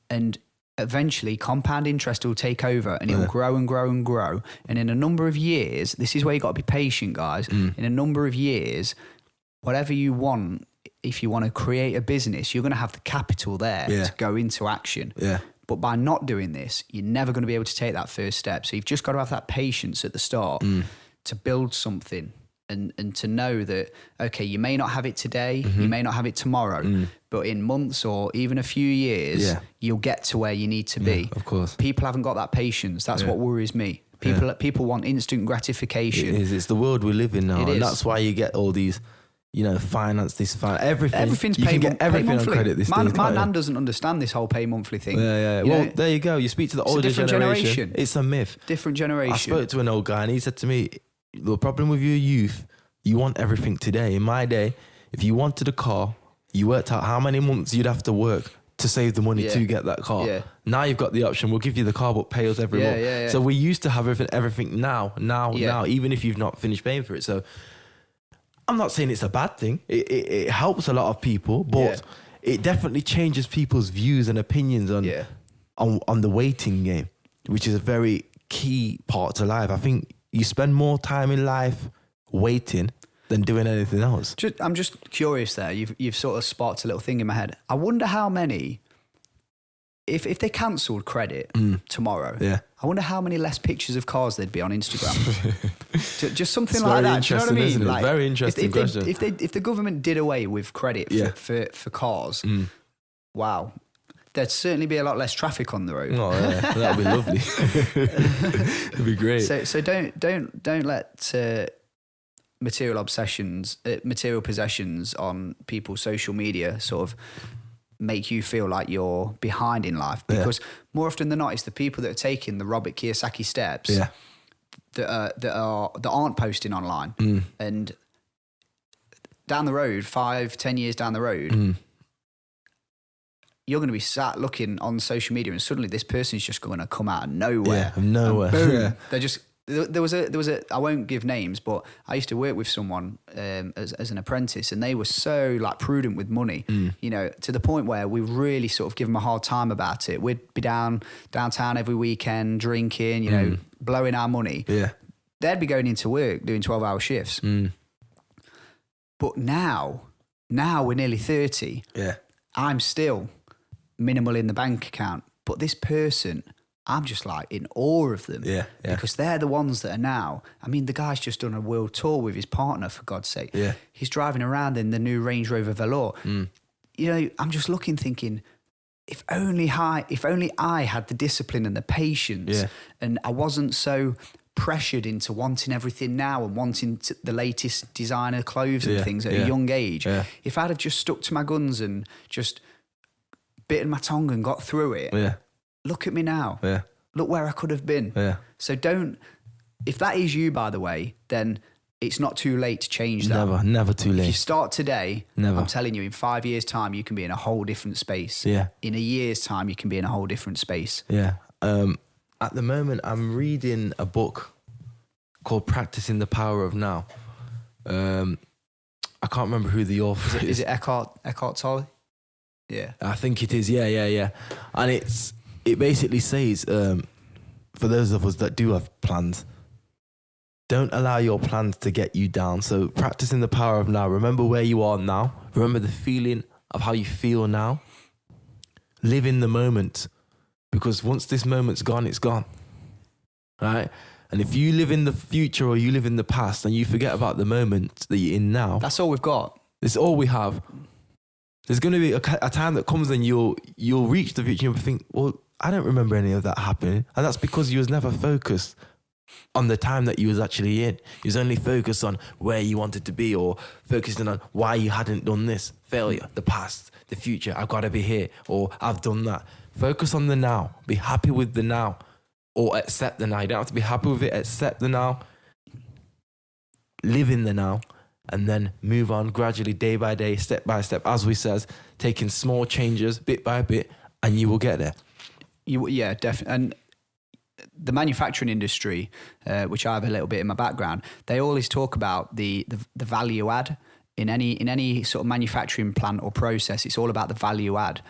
Speaker 1: and eventually compound interest will take over and it will grow and grow and grow. And in a number of years, this is where you got to be patient, guys. In a number of years, whatever you want, if you want to create a business, you're going to have the capital there to go into action. Yeah. But by not doing this, you're never going to be able to take that first step. So you've just got to have that patience at the start to build something and to know that, okay, you may not have it today, you may not have it tomorrow, but in months or even a few years, you'll get to where you need to be. Of course. People haven't got that patience. That's what worries me. People want instant gratification.
Speaker 2: It is. It's the world we live in now. And that's why you get all these, you know, everything.
Speaker 1: Everything's
Speaker 2: you
Speaker 1: pay,
Speaker 2: can get everything
Speaker 1: on
Speaker 2: credit this
Speaker 1: My
Speaker 2: day.
Speaker 1: My nan doesn't understand this whole pay monthly thing.
Speaker 2: Yeah. Well, there you go. You speak to the older generation. It's a myth.
Speaker 1: Different generation.
Speaker 2: I spoke to an old guy and he said to me, the problem with your youth, you want everything today. In my day, if you wanted a car, you worked out how many months you'd have to work to save the money to get that car. Yeah. Now you've got the option, we'll give you the car, but pay us every month. Yeah. So we used to have everything now, even if you've not finished paying for it. So I'm not saying it's a bad thing. It helps a lot of people, but it definitely changes people's views and opinions on the waiting game, which is a very key part to life. I think you spend more time in life waiting than doing anything else.
Speaker 1: I'm just curious there. You've sort of sparked a little thing in my head. I wonder how many, if they cancelled credit tomorrow, I wonder how many less pictures of cars there'd be on Instagram. Just something like that. Do you know what I mean?
Speaker 2: Isn't it? Like, very interesting question.
Speaker 1: If the government did away with credit for cars, wow. There'd certainly be a lot less traffic on the road.
Speaker 2: Oh yeah, that'd be lovely. It'd be great.
Speaker 1: So don't let material possessions on people's social media sort of make you feel like you're behind in life, because more often than not, it's the people that are taking the Robert Kiyosaki steps that aren't posting online, and down the road, 5-10 years down the road. You're going to be sat looking on social media and suddenly this person's just going to come out of nowhere.
Speaker 2: Yeah, nowhere.
Speaker 1: Boom. They're just, there was a, I won't give names, but I used to work with someone as an apprentice, and they were so like prudent with money, you know, to the point where we really sort of give them a hard time about it. We'd be downtown every weekend, drinking, you know, blowing our money. Yeah. They'd be going into work, doing 12-hour shifts. But now now we're nearly 30.
Speaker 2: Yeah.
Speaker 1: I'm still minimal in the bank account, but this person, I'm just like in awe of them.
Speaker 2: Yeah.
Speaker 1: Because they're the ones that are now, I mean, the guy's just done a world tour with his partner, for God's sake.
Speaker 2: Yeah.
Speaker 1: He's driving around in the new Range Rover Velour. You know, I'm just looking, thinking, if only I had the discipline and the patience, and I wasn't so pressured into wanting everything now and wanting the latest designer clothes and things at a young age. If I'd have just stuck to my guns and just bitten my tongue and got through it, look at me now. Look where I could have been. So if that is you, by the way, then it's not too late to change that.
Speaker 2: Never too late.
Speaker 1: If you start today,
Speaker 2: Never.
Speaker 1: I'm telling you, in 5 years' time, you can be in a whole different space. In a year's time, you can be in a whole different space.
Speaker 2: At the moment, I'm reading a book called Practicing the Power of Now. I can't remember who the author is.
Speaker 1: Is it Eckhart Tolle? Yeah.
Speaker 2: I think it is, yeah. And it basically says, for those of us that do have plans, don't allow your plans to get you down. So practicing the power of now. Remember where you are now. Remember the feeling of how you feel now. Live in the moment. Because once this moment's gone, it's gone. Right? And if you live in the future or you live in the past and you forget about the moment that you're in now.
Speaker 1: That's all we've got.
Speaker 2: It's all we have. There's going to be a time that comes and you'll reach the future and you'll think, well, I don't remember any of that happening. And that's because you was never focused on the time that you was actually in. You was only focused on where you wanted to be or focusing on why you hadn't done this. Failure, the past, the future, I've got to be here or I've done that. Focus on the now. Be happy with the now or accept the now. You don't have to be happy with it. Accept the now. Live in the now. And then move on gradually, day by day, step by step, as we says, taking small changes bit by bit, and you will get there.
Speaker 1: Yeah, definitely. And the manufacturing industry, which I have a little bit in my background, they always talk about the value add in any sort of manufacturing plant or process. It's all about the value add.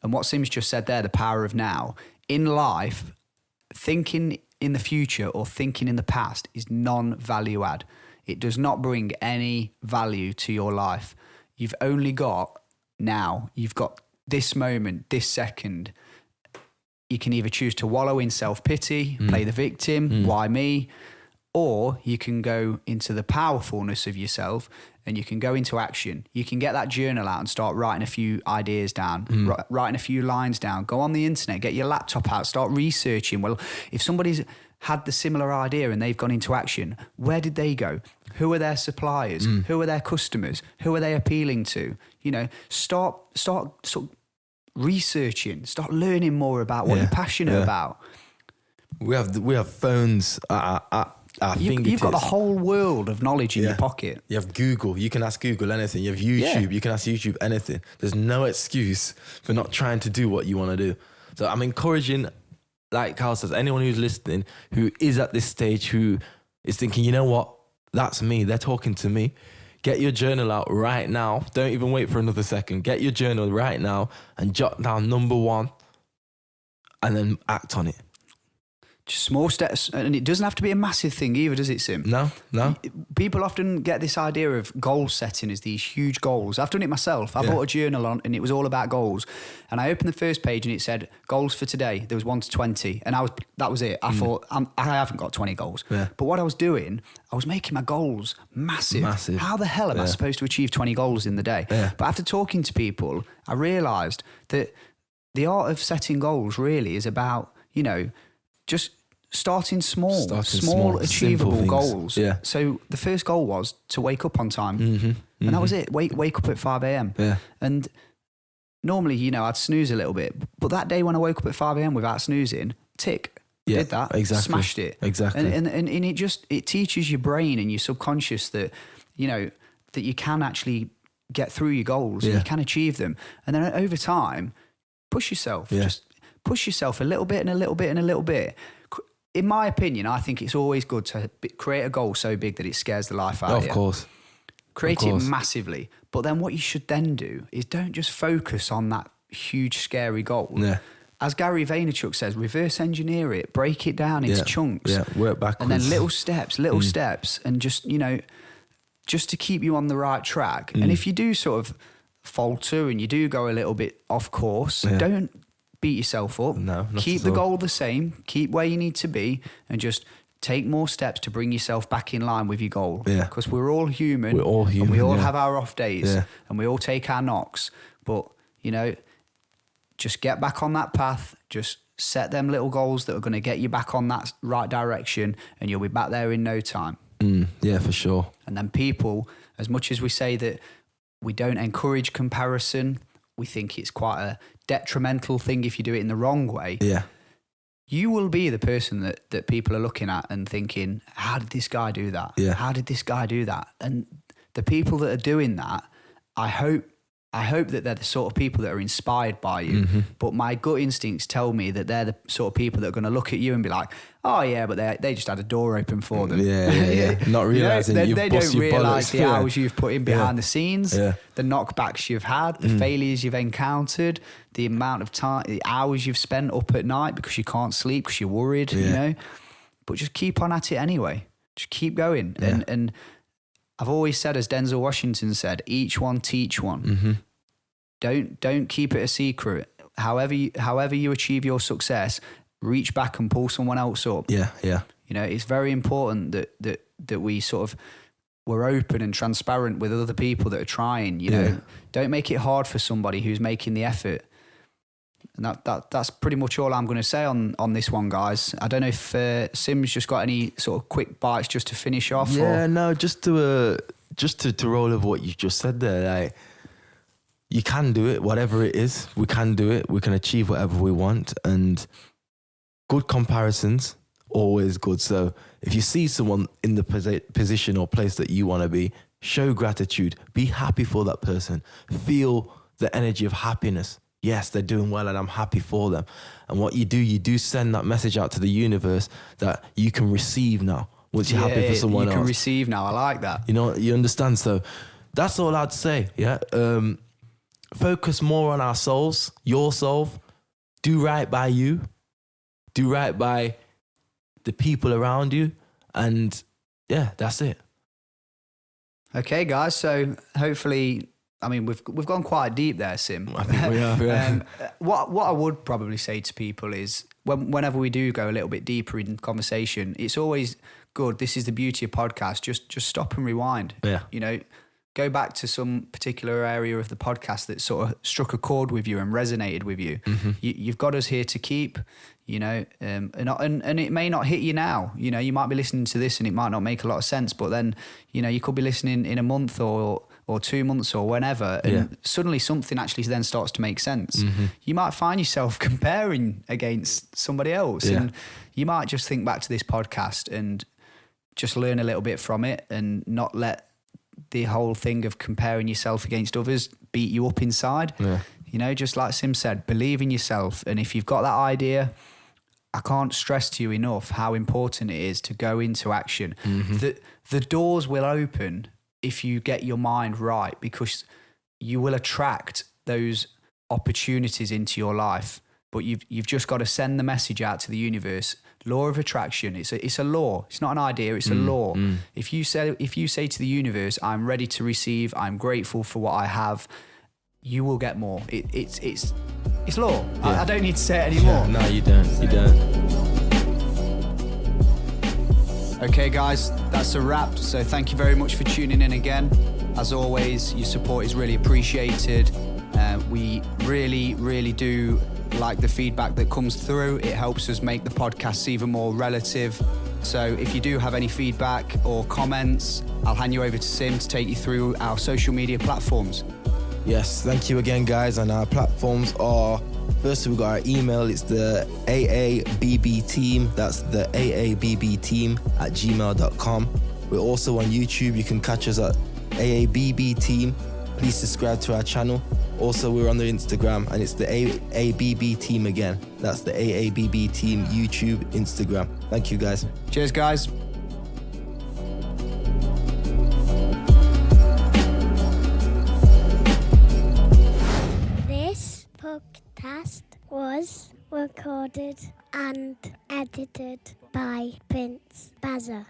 Speaker 1: And what Sim's just said there, the power of now. In life, thinking in the future or thinking in the past is non-value add. It does not bring any value to your life. You've only got now. You've got this moment, this second. You can either choose to wallow in self-pity, play the victim, why me? Or you can go into the powerfulness of yourself and you can go into action. You can get that journal out and start writing a few ideas down, writing a few lines down. Go on the internet, get your laptop out, start researching. Well, if somebody's had the similar idea and they've gone into action, where did they go? Who are their suppliers? Who are their customers? Who are they appealing to? You know, start sort of researching, start learning more about what you're passionate about.
Speaker 2: We have phones at our fingertips.
Speaker 1: You've got the whole world of knowledge in your pocket.
Speaker 2: You have Google. You can ask Google anything. You have YouTube. You can ask YouTube anything. There's no excuse for not trying to do what you want to do. So I'm encouraging, like Carl says, anyone who's listening, who is at this stage, who is thinking, you know what, that's me. They're talking to me. Get your journal out right now. Don't even wait for another second. Get your journal right now and jot down number 1 and then act on it.
Speaker 1: Just small steps. And it doesn't have to be a massive thing either, does it, Sim?
Speaker 2: No.
Speaker 1: People often get this idea of goal setting as these huge goals. I've done it myself. I bought a journal on and it was all about goals. And I opened the first page and it said goals for today. There was 1 to 20. And that was it. I thought, I haven't got 20 goals. Yeah. But what I was doing, I was making my goals massive. How the hell am I supposed to achieve 20 goals in the day? Yeah. But after talking to people, I realised that the art of setting goals really is about, just starting small achievable goals. Yeah. So the first goal was to wake up on time. And that was it. Wake up at 5 a.m. Yeah. And normally, I'd snooze a little bit. But that day when I woke up at 5 a.m. without snoozing, tick. Yeah, did that. Exactly. Smashed it.
Speaker 2: Exactly.
Speaker 1: And it teaches your brain and your subconscious that, that you can actually get through your goals and you can achieve them. And then over time, push yourself. Yeah. Just push yourself a little bit and a little bit and a little bit. In my opinion, I think it's always good to create a goal so big that it scares the life out of you.
Speaker 2: Of course.
Speaker 1: Create it massively. But then what you should then do is don't just focus on that huge, scary goal. Yeah. As Gary Vaynerchuk says, reverse engineer it, break it down into chunks.
Speaker 2: Yeah, work backwards.
Speaker 1: And then little steps, and just, just to keep you on the right track. And if you do sort of falter and you do go a little bit off course, don't beat yourself up.
Speaker 2: No, not
Speaker 1: keep
Speaker 2: at
Speaker 1: the
Speaker 2: all.
Speaker 1: goal the same, keep where you need to be, and just take more steps to bring yourself back in line with your goal. Because we're all human.
Speaker 2: We're all human.
Speaker 1: And we all have our off days.
Speaker 2: Yeah.
Speaker 1: And we all take our knocks. But, you know, just get back on that path. Just set them little goals that are going to get you back on that right direction, and you'll be back there in no time.
Speaker 2: Yeah, for sure.
Speaker 1: And then people, as much as we say that we don't encourage comparison, we think it's quite a detrimental thing if you do it in the wrong way.
Speaker 2: Yeah.
Speaker 1: You will be the person that people are looking at and thinking, how did this guy do that?
Speaker 2: Yeah.
Speaker 1: How did this guy do that? And the people that are doing that, I hope that they're the sort of people that are inspired by you. But my gut instincts tell me that they're the sort of people that are going to look at you and be like, oh yeah, but they just had a door open for them.
Speaker 2: Yeah. Not realising
Speaker 1: they don't realise the hours you've put in behind the scenes, the knockbacks you've had, the failures you've encountered, the amount of time, the hours you've spent up at night because you can't sleep because you're worried, you know. But just keep on at it anyway. Just keep going. And I've always said, as Denzel Washington said, each one teach one. Don't keep it a secret. However you achieve your success, reach back and pull someone else up.
Speaker 2: Yeah.
Speaker 1: You know, it's very important that we sort of, we're open and transparent with other people that are trying. You know, don't make it hard for somebody who's making the effort. And that's pretty much all I'm going to say on this one, guys. I don't know if Sim's just got any sort of quick bites just to finish off.
Speaker 2: Yeah, no, just to roll over what you just said there. Like, you can do it, whatever it is. We can do it. We can achieve whatever we want, and good comparisons always good. So if you see someone in the position or place that you want to be, show gratitude. Be happy for that person. Feel the energy of happiness. Yes, they're doing well and I'm happy for them. And what you do send that message out to the universe that you can receive now. Once you're happy for someone else.
Speaker 1: You can receive now. I like that.
Speaker 2: You know, you understand? So that's all I'd say. Yeah. Focus more on ourselves, yourself. Do right by you. Do right by the people around you. And yeah, that's it.
Speaker 1: Okay, guys. So hopefully, I mean, we've gone quite deep there, Sim.
Speaker 2: I think we have, yeah.
Speaker 1: What I would probably say to people is whenever we do go a little bit deeper in conversation, it's always good. This is the beauty of podcasts. Just stop and rewind.
Speaker 2: Yeah.
Speaker 1: You know, go back to some particular area of the podcast that sort of struck a chord with you and resonated with you. You've got us here to keep, you know, and it may not hit you now. You know, you might be listening to this and it might not make a lot of sense, but then, you know, you could be listening in a month or 2 months or whenever, and suddenly something actually then starts to make sense. You might find yourself comparing against somebody else, and you might just think back to this podcast and just learn a little bit from it and not let the whole thing of comparing yourself against others beat you up inside. You know, just like Sim said, believe in yourself. And if you've got that idea, I can't stress to you enough how important it is to go into action. The doors will open if you get your mind right, because you will attract those opportunities into your life. But you've just got to send the message out to the universe. Law of attraction. It's a law. It's not an idea. It's a law. If you say to the universe, I'm ready to receive, I'm grateful for what I have, you will get more. It's law. I don't need to say it anymore.
Speaker 2: No, you don't.
Speaker 1: Okay, guys, that's a wrap. So thank you very much for tuning in again. As always, your support is really appreciated. We really, really do like the feedback that comes through. It helps us make the podcasts even more relative. So if you do have any feedback or comments, I'll hand you over to Sim to take you through our social media platforms.
Speaker 2: Yes, thank you again, guys. And our platforms are, first we've got our email. It's the AABB Team. That's the AABB Team at gmail.com. We're also on YouTube. You can catch us at AABB Team. Please subscribe to our channel. Also, we're on the Instagram, and it's the AABB Team again. That's the AABB Team, YouTube, Instagram. Thank you, guys.
Speaker 1: Cheers, guys.
Speaker 3: This podcast was recorded and edited by Prince Bazza.